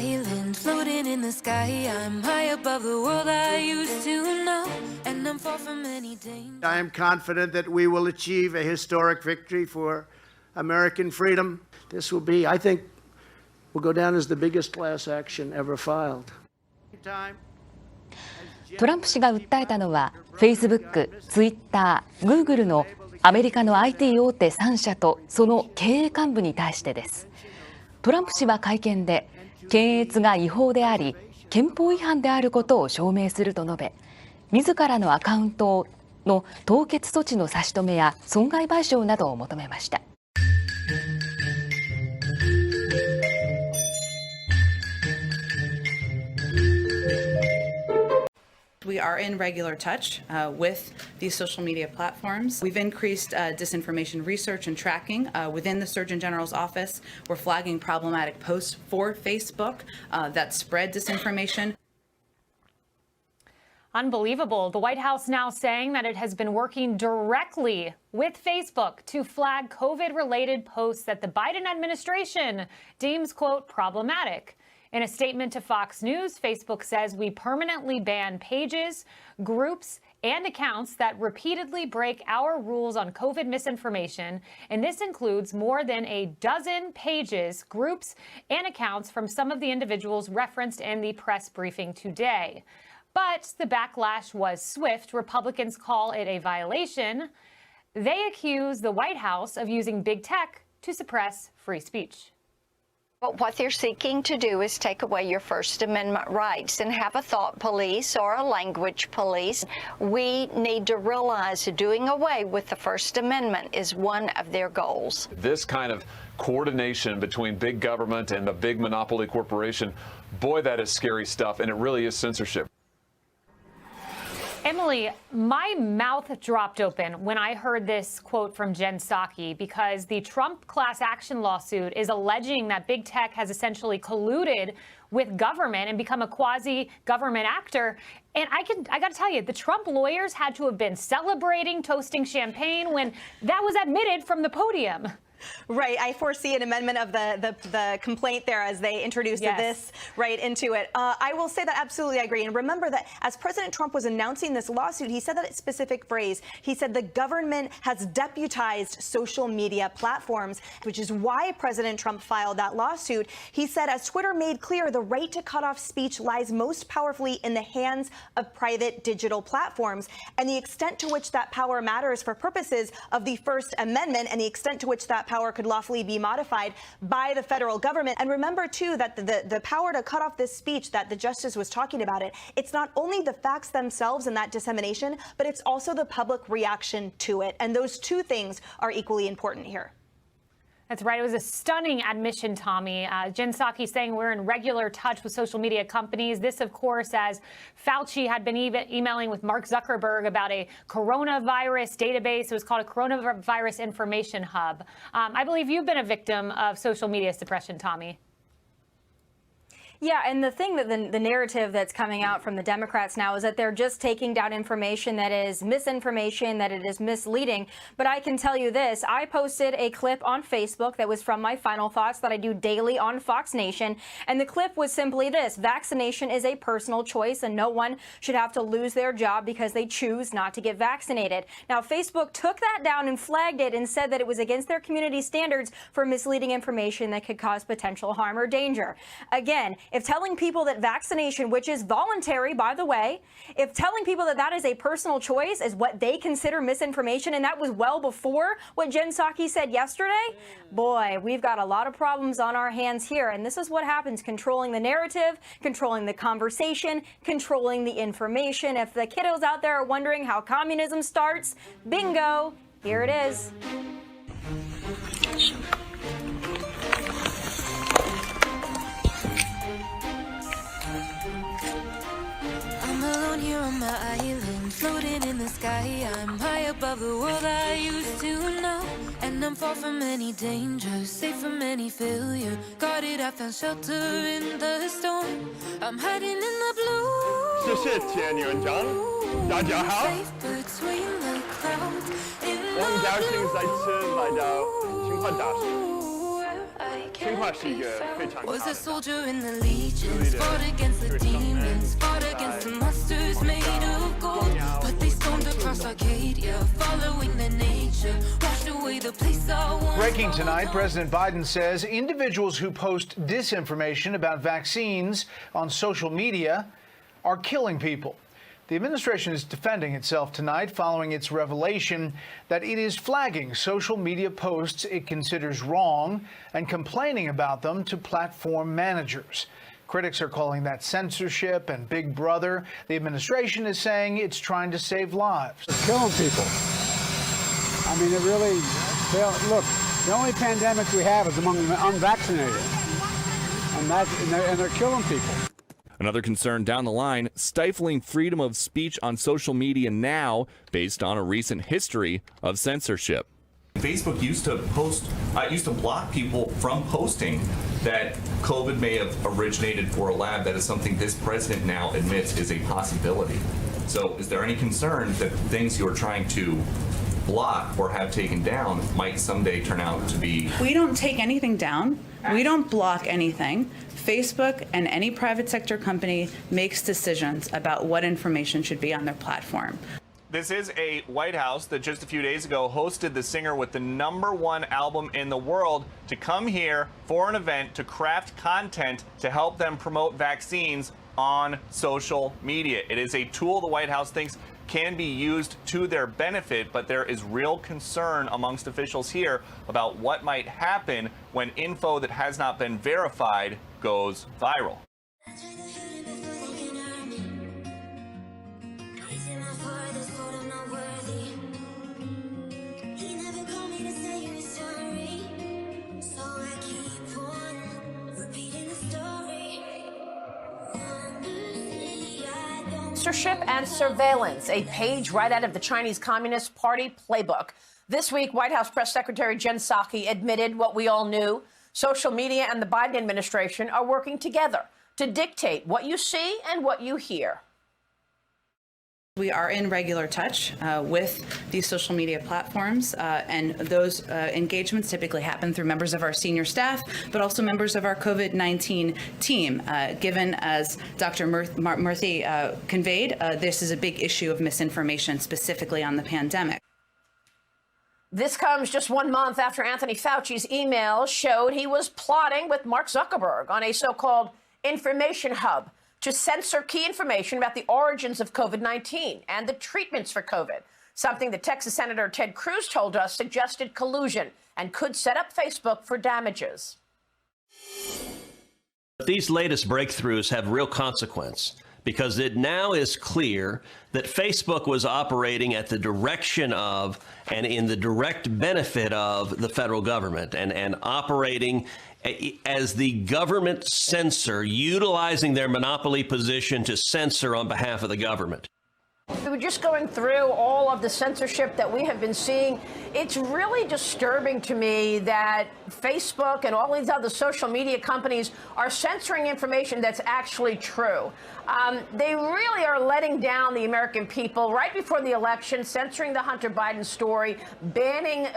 island, floating in the sky. I'm high above the world I used to know, and I'm far from any danger. I am confident that we will achieve a historic victory for American freedom. This will be, I think, will go down as the biggest class action ever filed. トランプ氏が訴えたのは、フェイスブック、ツイッター、グーグルのアメリカの IT 大手3社とその経営幹部に対してです。トランプ氏は会見で、検閲が違法であり、憲法違反であることを証明すると述べ、自らのアカウントの凍結措置の差し止めや損害賠償などを求めました。We are in regular touch with these social media platforms. We've increased disinformation research and tracking within the Surgeon General's office. We're flagging problematic posts for Facebook that spread disinformation. Unbelievable. The White House now saying that it has been working directly with Facebook to flag COVID-related posts that the Biden administration deems, quote, problematic. In a statement to Fox News, Facebook says we permanently ban pages, groups, and accounts that repeatedly break our rules on COVID misinformation, and this includes more than a dozen pages, groups, and accounts from some of the individuals referenced in the press briefing today. But the backlash was swift. Republicans call it a violation. They accuse the White House of using big tech to suppress free speech. But what they're seeking to do is take away your First Amendment rights and have a thought police or a language police. We need to realize that doing away with the First Amendment is one of their goals. This kind of coordination between big government and a big monopoly corporation, boy, that is scary stuff, and it really is censorship. Emily, my mouth dropped open when I heard this quote from Jen Psaki, because the Trump class action lawsuit is alleging that big tech has essentially colluded with government and become a quasi-government actor. And I got to tell you, the Trump lawyers had to have been celebrating, toasting champagne when that was admitted from the podium. Right. I foresee an amendment of the complaint there as they introduced this right into it. I will say that absolutely I agree. And remember that as President Trump was announcing this lawsuit, he said that specific phrase. He said the government has deputized social media platforms, which is why President Trump filed that lawsuit. He said, as Twitter made clear, the right to cut off speech lies most powerfully in the hands of private digital platforms. And the extent to which that power matters for purposes of the First Amendment and the extent to which that power could lawfully be modified by the federal government. And remember, too, that the power to cut off this speech that the justice was talking about, it's not only the facts themselves and that dissemination, but it's also the public reaction to it. And those two things are equally important here. That's right. It was a stunning admission, Tommy. Jen Psaki saying we're in regular touch with social media companies. This, of course, as Fauci had been emailing with Mark Zuckerberg about a coronavirus database. It was called a coronavirus information hub. I believe you've been a victim of social media suppression, Tommy. Yeah, and the thing that the narrative that's coming out from the Democrats now is that they're just taking down information that is misinformation, that it is misleading. But I can tell you this, I posted a clip on Facebook that was from my final thoughts that I do daily on Fox Nation. And the clip was simply this: vaccination is a personal choice and no one should have to lose their job because they choose not to get vaccinated. Now, Facebook took that down and flagged it and said that it was against their community standards for misleading information that could cause potential harm or danger. Again, if telling people that vaccination, which is voluntary, by the way, if telling people that that is a personal choice is what they consider misinformation, and that was well before what Jen Psaki said yesterday, boy, we've got a lot of problems on our hands here. And this is what happens: controlling the narrative, controlling the conversation, controlling the information. If the kiddos out there are wondering how communism starts, bingo, here it is. Here on my island, floating in the sky. I'm high above the world I used to know, and I'm far from any danger, safe from any failure. Guarded, I found shelter in the storm. I'm hiding in the blue. 谢谢天元长，大家好。 Safe between the clouds. 我很高兴再次来到清华大学。听话是一个非常 Was 差 a 的。 soldier in the legions, fought against the demons, fought against the monsters made of gold. But they stormed across Arcadia, following their nature, washed away the place I once Breaking called tonight, home. President Biden says individuals who post disinformation about vaccines on social media are killing people. The administration is defending itself tonight following its revelation that it is flagging social media posts it considers wrong and complaining about them to platform managers. Critics are calling that censorship and Big Brother. The administration is saying it's trying to save lives. Killing people. I mean, it really, look, the only pandemic we have is among the unvaccinated. And they're killing people. Another concern down the line, stifling freedom of speech on social media now based on a recent history of censorship. Facebook used to block people from posting that COVID may have originated for a lab. That is something this president now admits is a possibility. So is there any concern that things you're trying to block or have taken down might someday turn out to be? We don't take anything down. We don't block anything. Facebook and any private sector company makes decisions about what information should be on their platform. This is a White House that just a few days ago hosted the singer with the #1 album in the world to come here for an event to craft content to help them promote vaccines on social media. It is a tool the White House thinks can be used to their benefit, but there is real concern amongst officials here about what might happen when info that has not been verified goes viral. Censorship and surveillance, a page right out of the Chinese Communist Party playbook. This week, White House Press Secretary Jen Psaki admitted what we all knew. Social media and the Biden administration are working together to dictate what you see and what you hear. We are in regular touch with these social media platforms, and those engagements typically happen through members of our senior staff, but also members of our COVID-19 team. Given, as Dr. Murthy conveyed, this is a big issue of misinformation, specifically on the pandemic. This comes just 1 month after Anthony Fauci's emails showed he was plotting with Mark Zuckerberg on a so-called information hub to censor key information about the origins of COVID-19 and the treatments for COVID, something that Texas Senator Ted Cruz told us suggested collusion and could set up Facebook for damages. These latest breakthroughs have real consequence because it now is clear that Facebook was operating at the direction of and in the direct benefit of the federal government and operating as the government censor, utilizing their monopoly position to censor on behalf of the government. We were just going through all of the censorship that we have been seeing. It's really disturbing to me that Facebook and all these other social media companies are censoring information that's actually true. They really are letting down the American people right before the election, censoring the Hunter Biden story, banning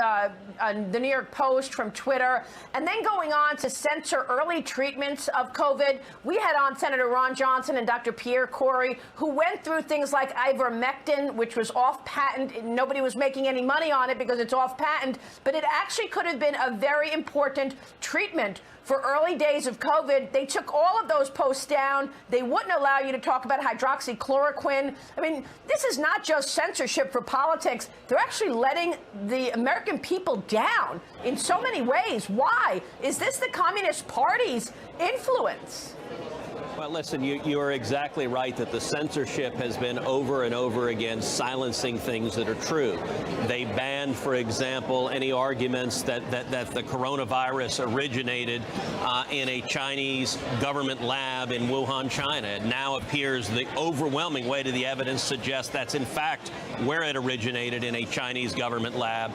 the New York Post from Twitter, and then going on to censor early treatments of COVID. We had on Senator Ron Johnson and Dr. Pierre Corey, who went through things like ivermectin, which was off patent. Nobody was making any money on it because it's off patent, but it actually could have been a very important treatment for early days of COVID. They took all of those posts down. They wouldn't allow you to talk about hydroxychloroquine. I mean, this is not just censorship for politics. They're actually letting the American people down in so many ways. Why? Is this the Communist Party's influence? Well, listen, you are exactly right that the censorship has been over and over again silencing things that are true. They banned, for example, any arguments that the coronavirus originated in a Chinese government lab in Wuhan, China. It now appears the overwhelming weight of the evidence suggests that's in fact where it originated, in a Chinese government lab.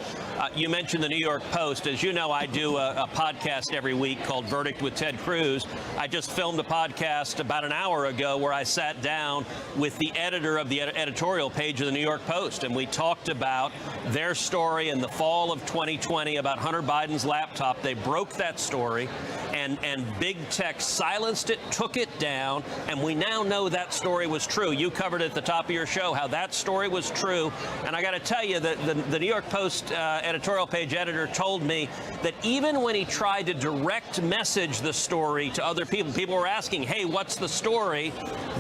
You mentioned the New York Post. As you know, I do a podcast every week called Verdict with Ted Cruz. I just filmed a podcast just about an hour ago where I sat down with the editor of the editorial page of the New York Post, and we talked about their story in the fall of 2020 about Hunter Biden's laptop. They broke that story, and big tech silenced it, took it down, and we now know that story was true. You covered it at the top of your show, how that story was true. And I got to tell you that the New York Post editorial page editor told me that even when he tried to direct message the story to other people, people were asking, hey, what's the story?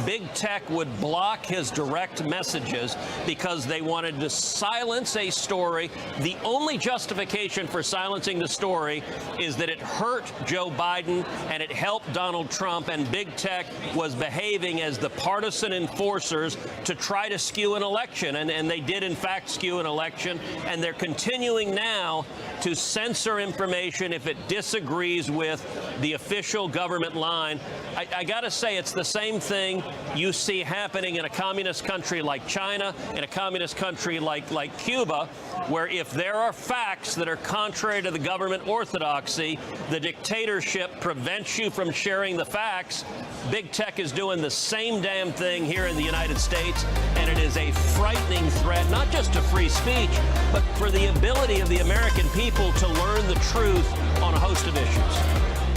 Big tech would block his direct messages because they wanted to silence a story. The only justification for silencing the story is that it hurt Joe Biden and it helped Donald Trump, and big tech was behaving as the partisan enforcers to try to skew an election. And they did, in fact, skew an election. And they're continuing now to censor information if it disagrees with the official government line. I got to say, it's the same thing you see happening in a communist country like China, in a communist country like Cuba, where if there are facts that are contrary to the government orthodoxy, the dictatorship prevents you from sharing the facts. Big tech is doing the same damn thing here in the United States, and it is a frightening threat, not just to free speech, but for the ability of the American people to learn the truth on a host of issues.